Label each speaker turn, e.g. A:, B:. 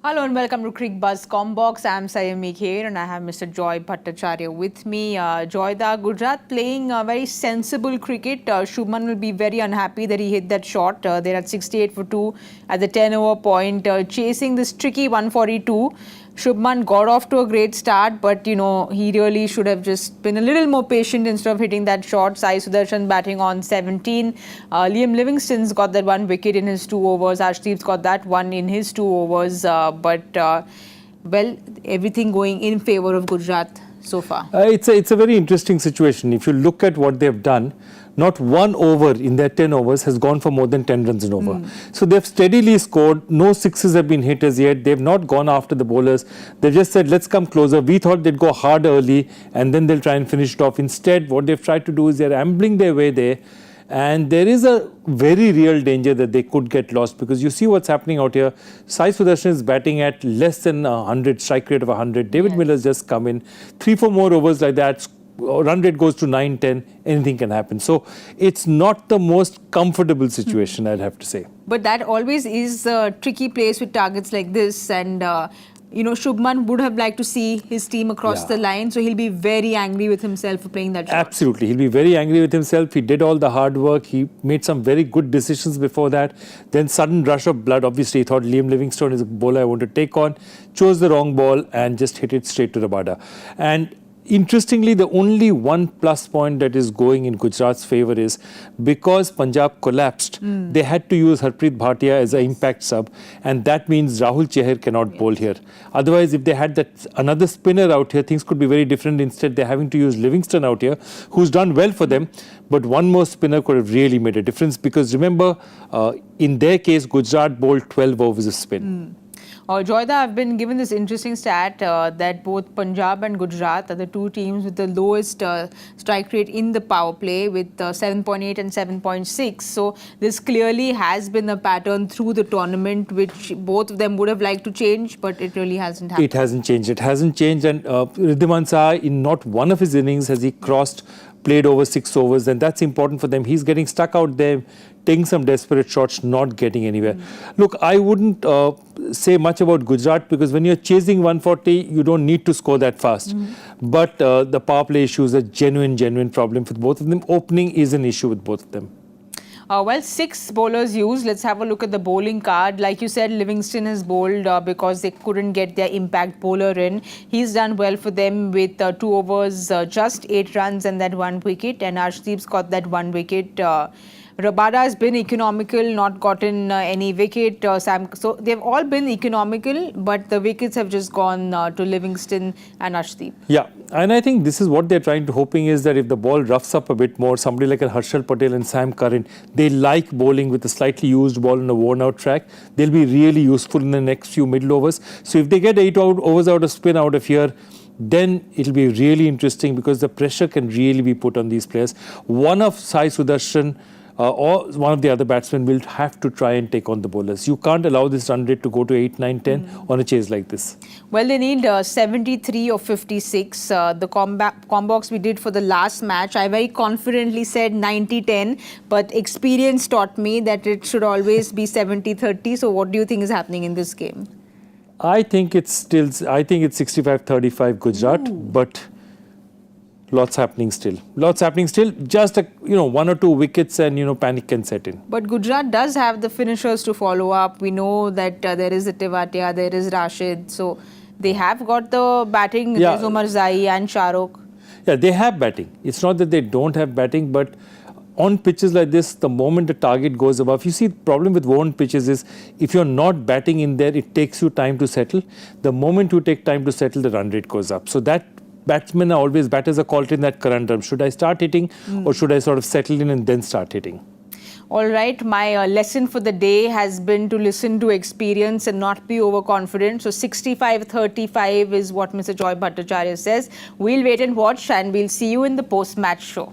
A: Hello and welcome to Cricbuzz Comm Box. I'm Saiyami Kher and I have Mr. Joy Bhattacharjya with me. Joy, the Gujarat playing very sensible cricket. Shubman will be very unhappy that he hit that shot. They're at 68 for 2 at the 10-over point, chasing this tricky 142. Shubman got off to a great start, but he really should have just been a little more patient instead of hitting that shot. Sai Sudarshan batting on 17. Liam Livingstone's got that 1 wicket in his 2 overs. Arshdeep's got that 1 in his 2 overs. Well, everything going in favour of Gujarat so far.
B: It's a very interesting situation. If you look at what they've done, not one over in their 10 overs has gone for more than 10 runs an over. So they've steadily scored. No sixes have been hit as yet. They've not gone after the bowlers. They've just said, let's come closer. We thought they'd go hard early and then they'll try and finish it off. Instead, what they've tried to do is they're ambling their way there. And there is a very real danger that they could get lost, because you see what's happening out here. Sai Sudarshan is batting at less than 100, strike rate of 100. David Miller's just come in. 3-4 more overs like that. Run rate goes to 9-10, anything can happen. So it's not the most comfortable situation, I'd have to say.
A: But that always is a tricky place with targets like this, and Shubman would have liked to see his team across the line, so he'll be very angry with himself for playing that shot.
B: Absolutely, he'll be very angry with himself. He did all the hard work. He made some very good decisions before that. Then sudden rush of blood. Obviously, he thought Liam Livingstone is a bowler I want to take on. Chose the wrong ball and just hit it straight to the Bada. And interestingly, the only one plus point that is going in Gujarat's favour is because Punjab collapsed, they had to use Harpreet Bhatia as an impact sub, and that means Rahul Chahar cannot bowl here. Otherwise, if they had that another spinner out here, things could be very different. Instead, they're having to use Livingstone out here, who's done well for them, but one more spinner could have really made a difference, because remember, in their case, Gujarat bowled 12 overs of spin.
A: Joyda, I've been given this interesting stat that both Punjab and Gujarat are the two teams with the lowest strike rate in the power play, with 7.8 and 7.6. So this clearly has been a pattern through the tournament, which both of them would have liked to change, but it really hasn't happened.
B: It hasn't changed. It hasn't changed. And Riddhiman Saha, in not one of his innings has he played over 6 overs, and that's important for them. He's getting stuck out there, taking some desperate shots, not getting anywhere. Look, I wouldn't say much about Gujarat, because when you're chasing 140, you don't need to score that fast. But the power play issue is a genuine problem for both of them. Opening is an issue with both of them.
A: Well, 6 bowlers used. Let's have a look at the bowling card. Like you said, Livingstone has bowled because they couldn't get their impact bowler in. He's done well for them with 2 overs, just 8 runs and that 1 wicket. And Arshdeep's got that 1 wicket. Rabada has been economical, not gotten any wicket. So they've all been economical, but the wickets have just gone to Livingstone and Arshdeep.
B: Yeah, and I think this is what they're hoping is that if the ball roughs up a bit more, somebody like a Harshal Patel and Sam Curran, they like bowling with a slightly used ball on a worn-out track. They'll be really useful in the next few middle overs. So if they get 8 overs out of spin out of here, then it'll be really interesting, because the pressure can really be put on these players. One of Sai Sudarshan or one of the other batsmen will have to try and take on the bowlers. You can't allow this run rate to go to 8, 9, 10 on a chase like this.
A: Well, they need 73 or 56. The comm box we did for the last match, I very confidently said 90-10, but experience taught me that it should always be 70-30. So what do you think is happening in this game?
B: I think it's 65-35 Gujarat, but lots happening still. Just 1 or 2 wickets and panic can set in.
A: But Gujarat does have the finishers to follow up. We know that there is a Tewatia, there is Rashid. So they have got the batting. There's Umar Zai and Shahrukh.
B: Yeah, they have batting. It's not that they don't have batting, but on pitches like this, the moment the target goes above, you see, the problem with worn pitches is if you're not batting in there, it takes you time to settle. The moment you take time to settle, the run rate goes up. So that batsmen are always, batters are caught in that conundrum. Should I start hitting or should I sort of settle in and then start hitting?
A: All right, my lesson for the day has been to listen to experience and not be overconfident. So 65-35 is what Mr. Joy Bhattacharjya says. We'll wait and watch, and we'll see you in the post-match show.